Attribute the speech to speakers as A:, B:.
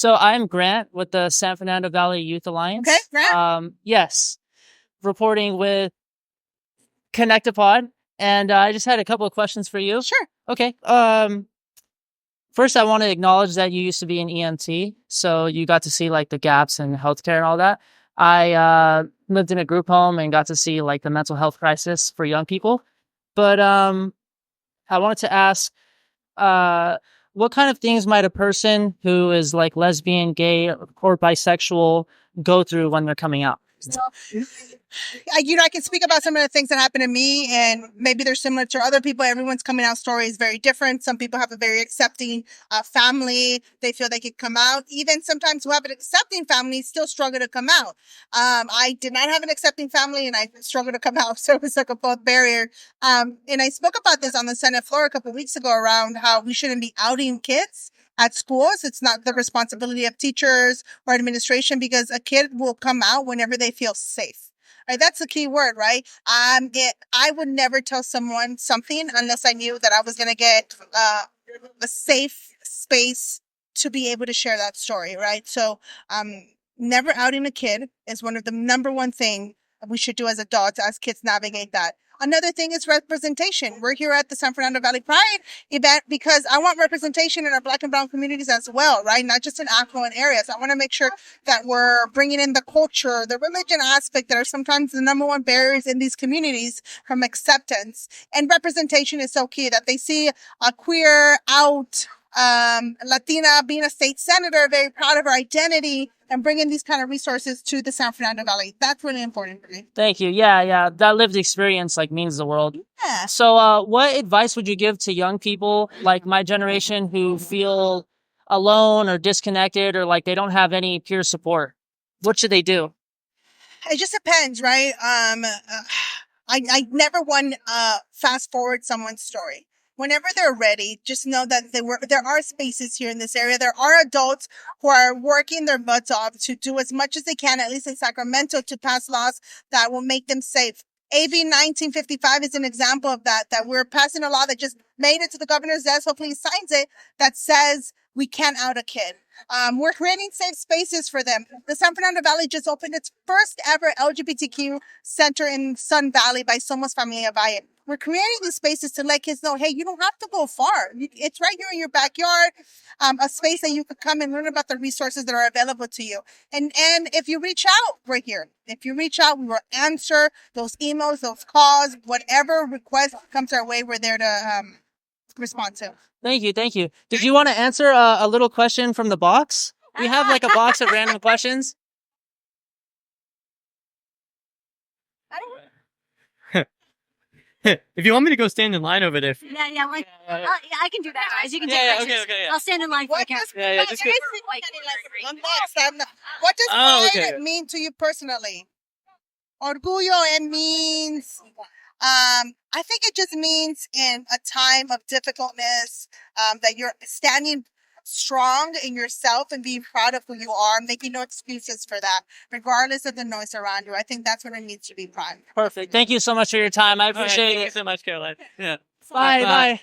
A: So I'm Grant with the San Fernando Valley Youth Alliance.
B: Okay, Grant.
A: Yes, reporting with Connectopod, and I just had a couple of questions for you.
B: Sure.
A: Okay. First, I want to acknowledge that you used to be an EMT, so you got to see like the gaps in healthcare and all that. I lived in a group home and got to see like the mental health crisis for young people. But I wanted to ask, what kind of things might a person who is like lesbian, gay, or bisexual go through when they're coming out?
B: I can speak about some of the things that happened to me, and maybe they're similar to other people. Everyone's coming out story is very different. Some people have a very accepting family. They feel they could come out. Even sometimes who have an accepting family still struggle to come out. I did not have an accepting family, and I struggled to come out. So it was like a both barrier. And I spoke about this on the Senate floor a couple of weeks ago around how we shouldn't be outing kids at schools. It's not the responsibility of teachers or administration, because a kid will come out whenever they feel safe. Right? That's the key word, right? I would never tell someone something unless I knew that I was going to get a safe space to be able to share that story, right? So never outing a kid is one of the number one thing we should do as adults, as kids navigate that. Another thing is representation. We're here at the San Fernando Valley Pride event because I want representation in our Black and brown communities as well, right? Not just in affluent areas. I want to make sure that we're bringing in the culture, the religion aspect that are sometimes the number one barriers in these communities from acceptance. And representation is so key, that they see a queer, out, Latina being a state senator, very proud of her identity, and bringing these kind of resources to the San Fernando Valley. That's really important for me.
A: Thank you. Yeah. That lived experience like means the world.
B: Yeah.
A: So, what advice would you give to young people like my generation who feel alone or disconnected, or like they don't have any peer support? What should they do?
B: It just depends, right? I never want fast forward someone's story. Whenever they're ready, just know that there are spaces here in this area. There are adults who are working their butts off to do as much as they can, at least in Sacramento, to pass laws that will make them safe. AB 1955 is an example of that we're passing a law that just made it to the governor's desk. Hopefully he signs it, that says we can't out a kid. We're creating safe spaces for them. The San Fernando Valley just opened its first ever LGBTQ center in Sun Valley by Somos Familia Valle. We're creating these spaces to let kids know, hey, you don't have to go far. It's right here in your backyard, a space that you could come and learn about the resources that are available to you. And if you reach out, we're here. If you reach out, we will answer those emails, those calls, whatever request comes our way, we're there to respond to.
A: Thank you. Did you want to answer a little question from the box? We have like a box of random questions.
C: If you want me to go stand in line over there.
D: Yeah, I can do that, guys. You can take pictures.
C: Okay.
D: I'll stand in line for the camera.
C: Just go.
B: What does pride
C: okay.
B: mean to you personally? Orgullo, it means, I think it just means in a time of difficultness, that you're standing strong in yourself and being proud of who you are, making no excuses for that, regardless of the noise around you. I think that's what it means to be proud.
A: Perfect. Thank you so much for your time. I appreciate it.
C: Thank you so much, Caroline. Yeah.
A: Bye.